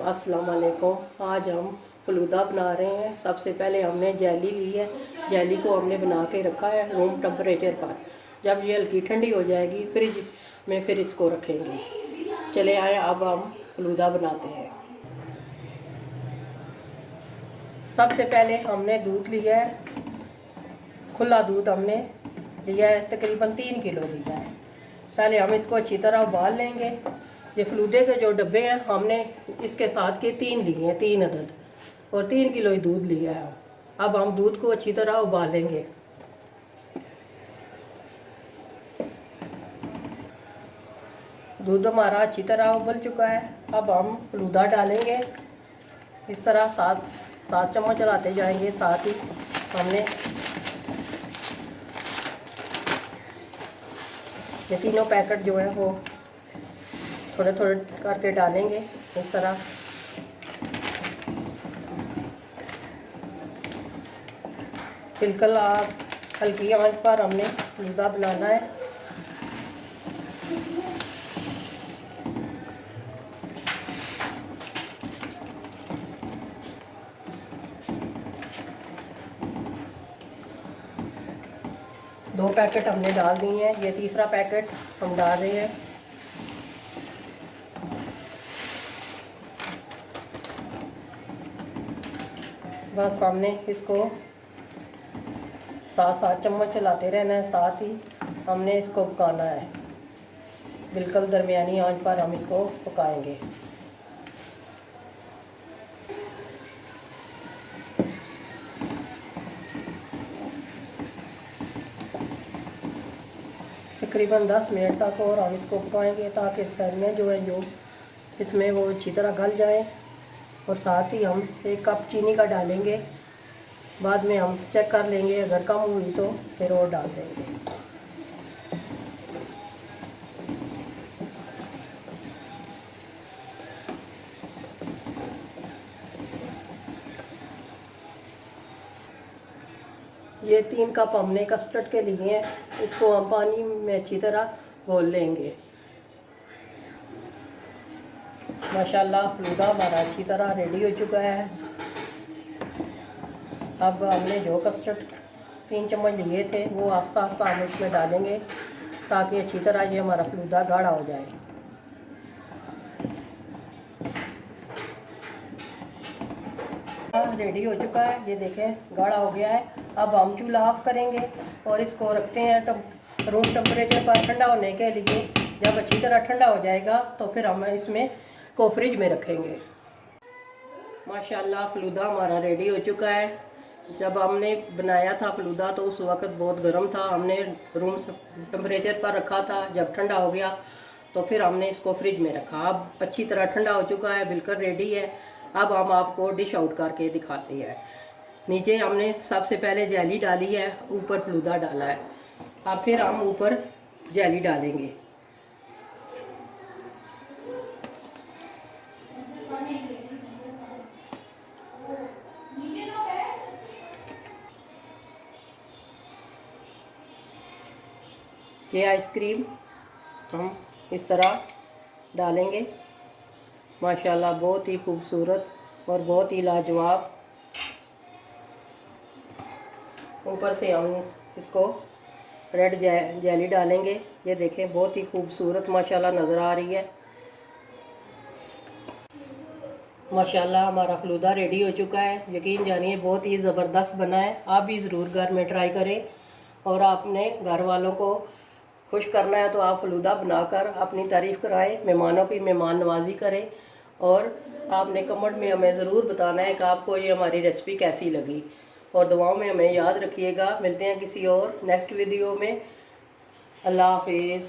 अस्सलाम वालेकुम। आज हम फलूदा बना रहे हैं। सबसे पहले हमने जेली ली है। जेली को हमने बना के रखा है रूम टेम्परेचर पर। जब ये हल्की ठंडी हो जाएगी फ्रिज में फिर इसको रखेंगे। चले आए अब हम फलूदा बनाते हैं। सबसे पहले हमने दूध लिया है, खुला दूध हमने लिया है, तकरीबन 3 किलो लिया है। पहले हम इसको अच्छी तरह उबाल लेंगे। ये फलूदे के जो डब्बे हैं हमने इसके साथ के 3 लिए हैं, 3 अदद, और 3 किलो ही दूध लिया है। अब हम दूध को अच्छी तरह उबालेंगे। दूध हमारा अच्छी तरह उबल चुका है। अब हम फलूदा डालेंगे। इस तरह 7 चम्मच चलाते जाएंगे। साथ ही हमने ये तीनों पैकेट जो है वो थोड़े थोड़े करके डालेंगे। इस तरह बिल्कुल आप हल्की आंच पर हमने फलूदा बनाना है। दो पैकेट हमने डाल दिए हैं। ये तीसरा पैकेट हम डाल रहे हैं। बस हमने इसको 7 चम्मच चलाते रहना है। साथ ही हमने इसको पकाना है। बिल्कुल दरमियानी आंच पर हम इसको पकाएंगे। तकरीबन 10 मिनट तक और हम इसको पकाएंगे ताकि सैलियाँ जो है जो इसमें वो अच्छी तरह गल जाएं। और साथ ही हम 1 कप चीनी का डालेंगे। बाद में हम चेक कर लेंगे, अगर कम हुई तो फिर और डाल देंगे। ये 3 कप हमने कस्टर्ड के लिए हैं। इसको हम पानी में अच्छी तरह घोल लेंगे। माशाल्लाह फलूदा हमारा अच्छी तरह रेडी हो चुका है। अब हमने जो कस्टर्ड 3 चम्मच लिए थे वो आस्ता आस्ता हम इसमें डालेंगे ताकि अच्छी तरह ये हमारा फलूदा गाढ़ा हो जाए। रेडी हो चुका है, ये देखें गाढ़ा हो गया है। अब हम चूल्हा ऑफ करेंगे और इसको रखते हैं रूम टेम्परेचर पर ठंडा होने के लिए। जब अच्छी तरह ठंडा हो जाएगा तो फिर हम इसमें को फ्रिज में रखेंगे। माशाल्लाह फलूदा हमारा रेडी हो चुका है। जब हमने बनाया था फलूदा तो उस वक़्त बहुत गर्म था। हमने रूम टेम्परेचर पर रखा था। जब ठंडा हो गया तो फिर हमने इसको फ्रिज में रखा। अब अच्छी तरह ठंडा हो चुका है, बिल्कुल रेडी है। अब हम आपको डिश आउट करके दिखाते हैं। नीचे हमने सबसे पहले जेली डाली है, ऊपर फलूदा डाला है। अब फिर हम ऊपर जेली डालेंगे। ये आइसक्रीम हम इस तरह डालेंगे। माशाल्लाह बहुत ही खूबसूरत और बहुत ही लाजवाब। ऊपर से हम इसको रेड जेली डालेंगे। ये देखें बहुत ही खूबसूरत माशाल्लाह नज़र आ रही है। माशाल्लाह हमारा फलूदा रेडी हो चुका है। यकीन जानिए बहुत ही ज़बरदस्त बना है। आप भी ज़रूर घर में ट्राई करें। और आपने घर वालों को खुश करना है तो आप फलूदा बनाकर अपनी तारीफ़ कराएं, मेहमानों की मेहमान नवाजी करें। और आपने कमेंट में हमें ज़रूर बताना है कि आपको ये हमारी रेसिपी कैसी लगी। और दुआओं में हमें याद रखिएगा। मिलते हैं किसी और नेक्स्ट वीडियो में। अल्लाह हाफिज़।